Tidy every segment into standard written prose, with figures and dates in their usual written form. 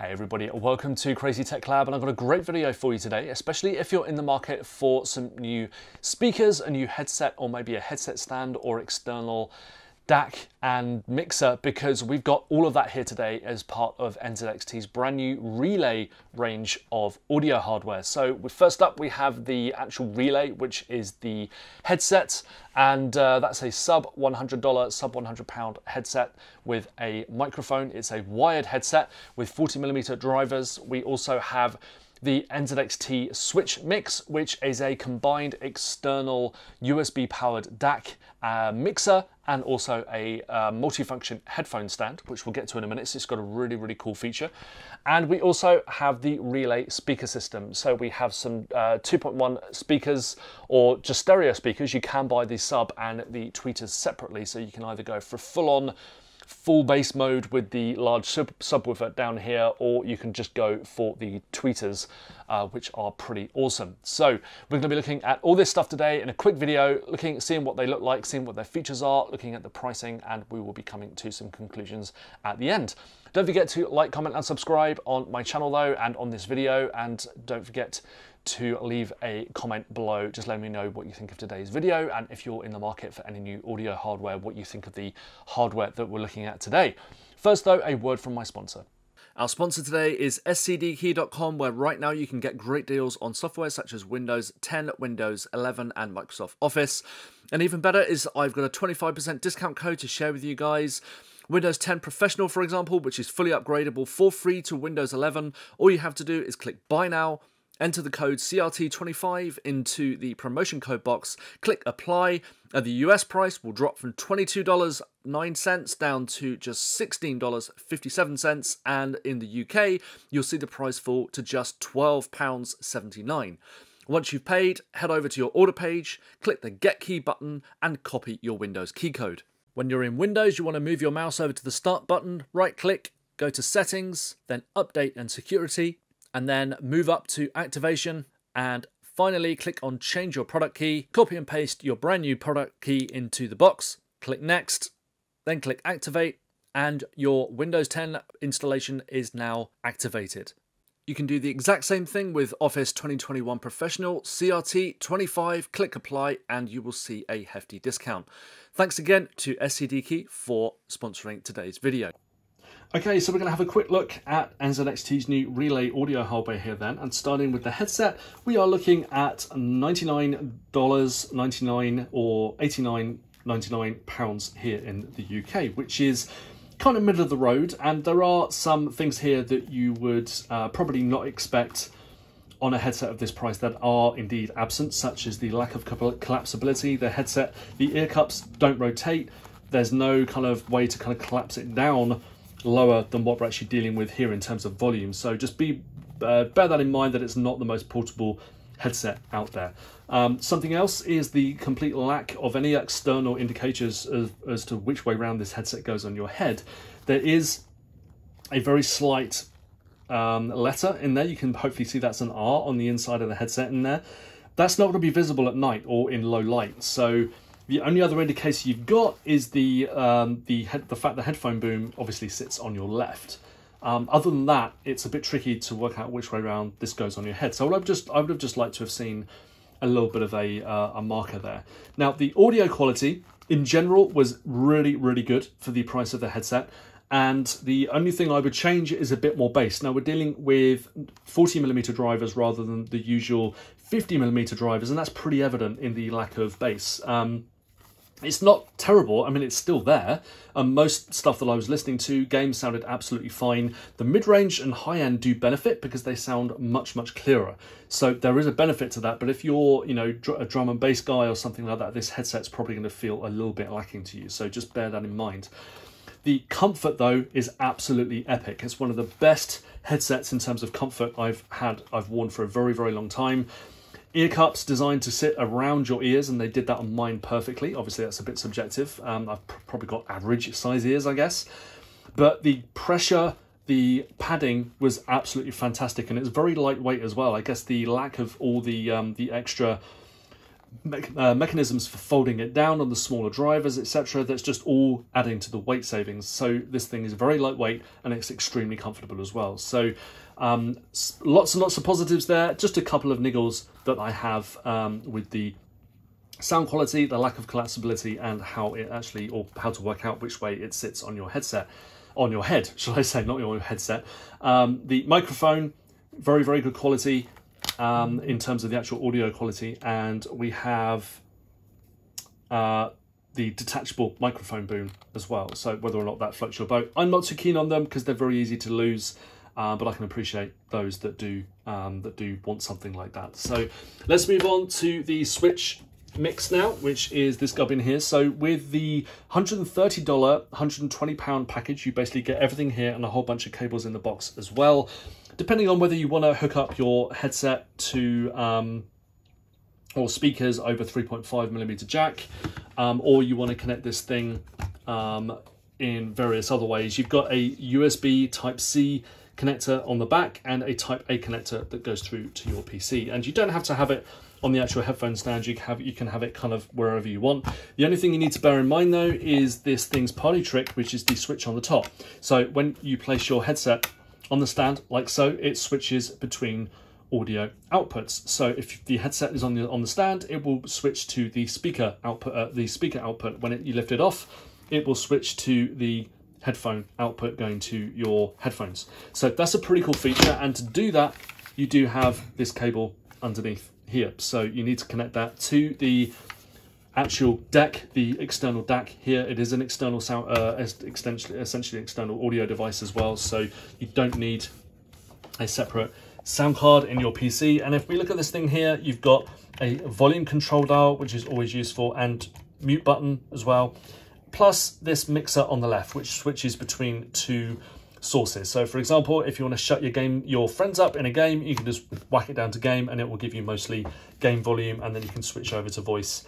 Hey everybody, welcome to Crazy Tech Lab, and I've got a great video for you today, especially if you're in the market for some new speakers, a new headset, or maybe a headset stand or external DAC and mixer, because we've got all of that here today as part of NZXT's brand new Relay range of audio hardware. So first up we have the actual Relay, which is the headset, and that's a sub £100, sub £100 headset with a microphone. It's a wired headset with 40mm drivers. We also have the NZXT Switchmix, which is a combined external USB powered DAC mixer and also a multifunction headphone stand, which we'll get to in a minute. So it's got a really cool feature. And we also have the Relay speaker system. So we have some 2.1 speakers or just stereo speakers. You can buy the sub and the tweeters separately, so you can either go for full bass mode with the large subwoofer down here, or you can just go for the tweeters, which are pretty awesome. So we're going to be looking at all this stuff today in a quick video, seeing what they look like, seeing what their features are, looking at the pricing, and we will be coming to some conclusions at the end. Don't forget to like, comment and subscribe on my channel though, and on this video, and don't forget to leave a comment below just letting me know what you think of today's video, and if you're in the market for any new audio hardware, what you think of the hardware that we're looking at today. First though, a word from my sponsor. Our sponsor today is scdkey.com, where right now you can get great deals on software such as Windows 10, Windows 11 and Microsoft Office. And even better is I've got a 25% discount code to share with you guys. Windows 10 Professional, for example, which is fully upgradable for free to Windows 11. All you have to do is click Buy Now, enter the code CRT25 into the promotion code box, click Apply, and the US price will drop from $22.09 down to just $16.57, and in the UK, you'll see the price fall to just £12.79. Once you've paid, head over to your order page, click the Get Key button, and copy your Windows key code. When you're in Windows, you want to move your mouse over to the Start button, right-click, go to Settings, then Update and Security, and then move up to Activation, and finally click on Change Your Product Key, copy and paste your brand new product key into the box, click Next, then click Activate, and your Windows 10 installation is now activated. You can do the exact same thing with Office 2021 Professional, CRT25, click Apply, and you will see a hefty discount. Thanks again to SCDKey for sponsoring today's video. Okay, so we're going to have a quick look at NZXT's new Relay audio hardware here then, and starting with the headset, we are looking at $99.99 or £89.99 here in the UK, which is kind of middle of the road, and there are some things here that you would probably not expect on a headset of this price that are indeed absent, such as the lack of collapsibility. The headset, the ear cups don't rotate. There's no kind of way to kind of collapse it down lower than what we're actually dealing with here in terms of volume. So just bear that in mind, that it's not the most portable headset out there. Something else is the complete lack of any external indicators as to which way round this headset goes on your head. There is a very slight letter in there. You can hopefully see that's an R on the inside of the headset in there. That's not going to be visible at night or in low light. So the only other indicator you've got is the fact the headphone boom obviously sits on your left. Other than that, it's a bit tricky to work out which way around this goes on your head. So I would have just liked to have seen a little bit of a marker there. Now, the audio quality in general was really good for the price of the headset. And the only thing I would change is a bit more bass. Now, we're dealing with 40mm drivers rather than the usual 50mm drivers, and that's pretty evident in the lack of bass. It's not terrible. I mean, it's still there. Most stuff that I was listening to, games sounded absolutely fine. The mid-range and high-end do benefit because they sound much clearer. So there is a benefit to that. But if you're, a drum and bass guy or something like that, this headset's probably going to feel a little bit lacking to you. So just bear that in mind. The comfort, though, is absolutely epic. It's one of the best headsets in terms of comfort I've worn for a very long time. Ear cups designed to sit around your ears, and they did that on mine perfectly. Obviously, that's a bit subjective. I've probably got average size ears, I guess. But the pressure, the padding was absolutely fantastic, and it's very lightweight as well. I guess the lack of all the extra mechanisms for folding it down on the smaller drivers, etc. That's just all adding to the weight savings. So this thing is very lightweight and it's extremely comfortable as well. So lots and lots of positives there. Just a couple of niggles that I have with the sound quality, the lack of collapsibility, and how it actually, or how to work out which way it sits on your headset, on your head, shall I say, not your headset. The microphone, very, very good quality in terms of the actual audio quality, and we have the detachable microphone boom as well. So whether or not that floats your boat, I'm not too keen on them because they're very easy to lose. But I can appreciate those that do want something like that. So let's move on to the Switchmix now, which is this gubbin here. So with the $130, £120 package, you basically get everything here and a whole bunch of cables in the box as well. Depending on whether you want to hook up your headset to or speakers over 3.5mm jack, or you want to connect this thing in various other ways. You've got a USB Type-C connector on the back and a Type-A connector that goes through to your PC, and you don't have to have it on the actual headphone stand. You can have it kind of wherever you want. The only thing you need to bear in mind though is this thing's party trick, which is the switch on the top. So when you place your headset on the stand like so, it switches between audio outputs. So if the headset is on the stand, it will switch to the speaker output. When you lift it off, it will switch to the headphone output going to your headphones. So that's a pretty cool feature, and to do that you do have this cable underneath here. So you need to connect that to the actual DAC, the external DAC here. It is an external sound essentially external audio device as well, so you don't need a separate sound card in your PC. And if we look at this thing here, you've got a volume control dial, which is always useful, and mute button as well, plus this mixer on the left, which switches between two sources. So for example, if you want to shut your friends up in a game, you can just whack it down to game and it will give you mostly game volume, and then you can switch over to voice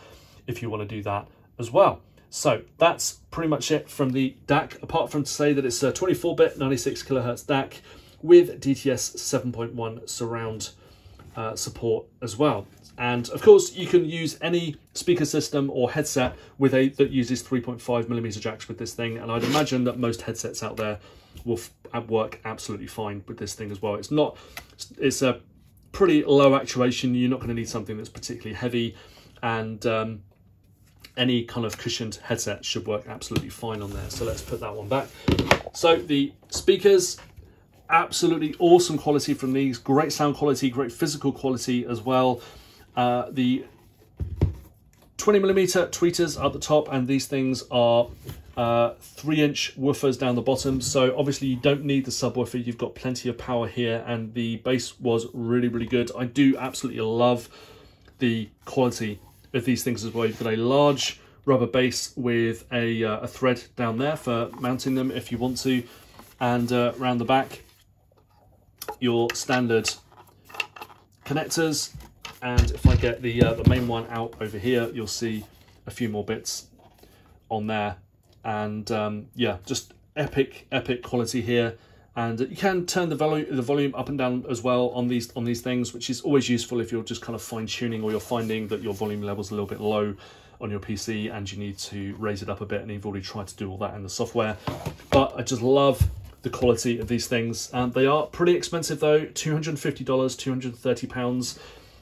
if you want to do that as well. So that's pretty much it from the DAC, apart from to say that it's a 24-bit 96 kilohertz DAC with DTS 7.1 surround support as well. And of course, you can use any speaker system or headset with that uses 3.5mm jacks with this thing, and I'd imagine that most headsets out there will work absolutely fine with this thing as well. It's a pretty low actuation. You're not going to need something that's particularly heavy, and any kind of cushioned headset should work absolutely fine on there. So let's put that one back. So the speakers, absolutely awesome quality from these, great sound quality, great physical quality as well. The 20mm tweeters at the top, and these things are 3-inch woofers down the bottom. So obviously you don't need the subwoofer, you've got plenty of power here, and the bass was really, really good. I do absolutely love the quality of these things as well. You've got a large rubber base with a thread down there for mounting them if you want to, and around the back your standard connectors. And if I get the main one out over here, you'll see a few more bits on there. And yeah, just epic quality here. And you can turn the volume up and down as well on these things, which is always useful if you're just kind of fine tuning, or you're finding that your volume level's a little bit low on your PC and you need to raise it up a bit, and you've already tried to do all that in the software. But I just love the quality of these things. They are pretty expensive though, $250, £230.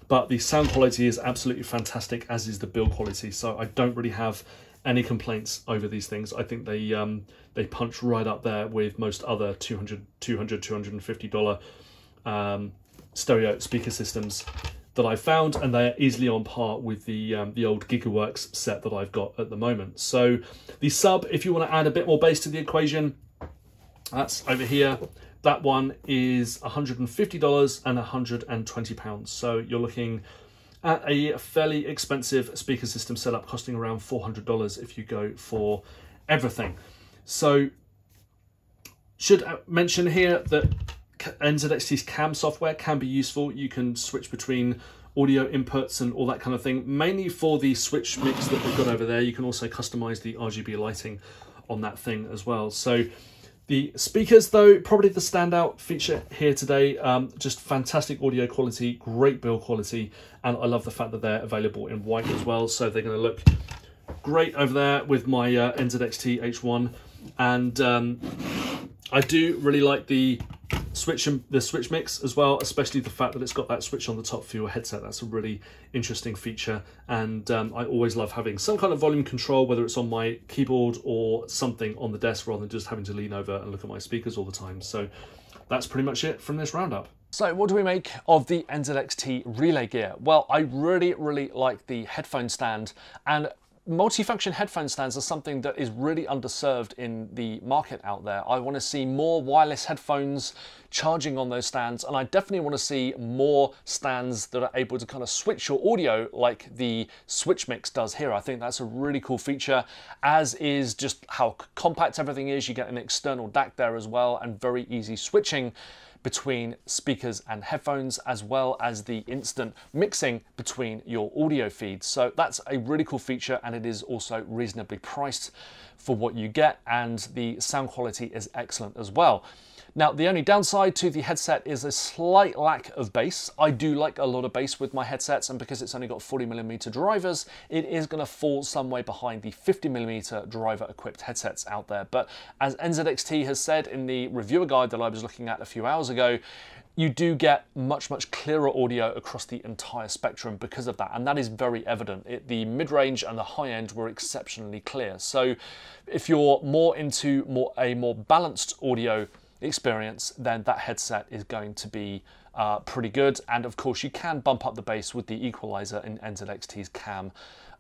But the sound quality is absolutely fantastic, as is the build quality. So I don't really have any complaints over these things. I think they punch right up there with most other $250 stereo speaker systems that I've found, and they are easily on par with the old GigaWorks set that I've got at the moment. So the sub, if you want to add a bit more bass to the equation, that's over here. That one is $150 and £120. So you're looking at a fairly expensive speaker system setup, costing around $400 if you go for everything. So should mention here that NZXT's CAM software can be useful. You can switch between audio inputs and all that kind of thing, mainly for the Switchmix that we've got over there. You can also customize the RGB lighting on that thing as well. So The speakers, though, probably the standout feature here today. Just fantastic audio quality, great build quality, and I love the fact that they're available in white as well. So they're going to look great over there with my NZXT H1, and I do really like the Switchmix as well, especially the fact that it's got that switch on the top for your headset. That's a really interesting feature, and I always love having some kind of volume control, whether it's on my keyboard or something on the desk, rather than just having to lean over and look at my speakers all the time. So that's pretty much it from this roundup. So what do we make of the NZXT Relay gear? Well, I really like the headphone stand, and multifunction headphone stands are something that is really underserved in the market out there. I want to see more wireless headphones charging on those stands, and I definitely want to see more stands that are able to kind of switch your audio like the Switchmix does here. I think that's a really cool feature, as is just how compact everything is. You get an external DAC there as well, and very easy switching between speakers and headphones, as well as the instant mixing between your audio feeds. So that's a really cool feature, and it is also reasonably priced for what you get, and the sound quality is excellent as well. Now, the only downside to the headset is a slight lack of bass. I do like a lot of bass with my headsets, and because it's only got 40mm drivers, it is going to fall some way behind the 50mm driver equipped headsets out there. But as NZXT has said in the reviewer guide that I was looking at a few hours ago, you do get much clearer audio across the entire spectrum because of that, and that is very evident. The mid-range and the high-end were exceptionally clear. So if you're more into a more balanced audio experience, then that headset is going to be pretty good. And of course, you can bump up the bass with the equalizer in NZXT's cam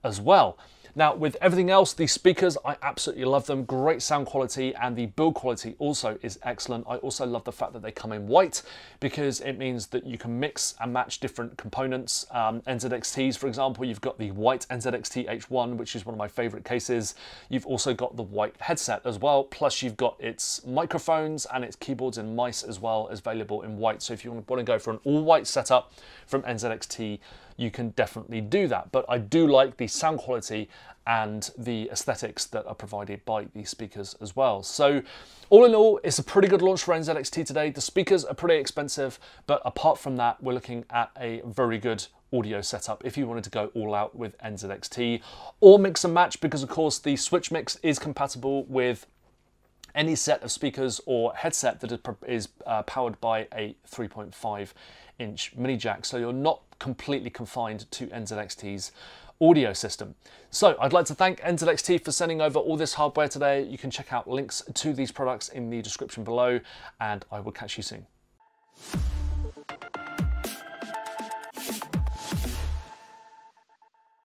as well. Now, with everything else, the speakers, I absolutely love them. Great sound quality, and the build quality also is excellent. I also love the fact that they come in white, because it means that you can mix and match different components. NZXTs, for example, you've got the white NZXT H1, which is one of my favorite cases. You've also got the white headset as well, plus you've got its microphones and its keyboards and mice as well as available in white. So if you want to go for an all-white setup from NZXT, you can definitely do that. But I do like the sound quality and the aesthetics that are provided by the speakers as well. So all in all, it's a pretty good launch for NZXT today. The speakers are pretty expensive, but apart from that, we're looking at a very good audio setup if you wanted to go all out with NZXT, or mix and match, because of course the Switchmix is compatible with any set of speakers or headset that is powered by a 3.5-inch mini jack, so you're not completely confined to NZXT's audio system. So I'd like to thank NZXT for sending over all this hardware today. You can check out links to these products in the description below, and I will catch you soon.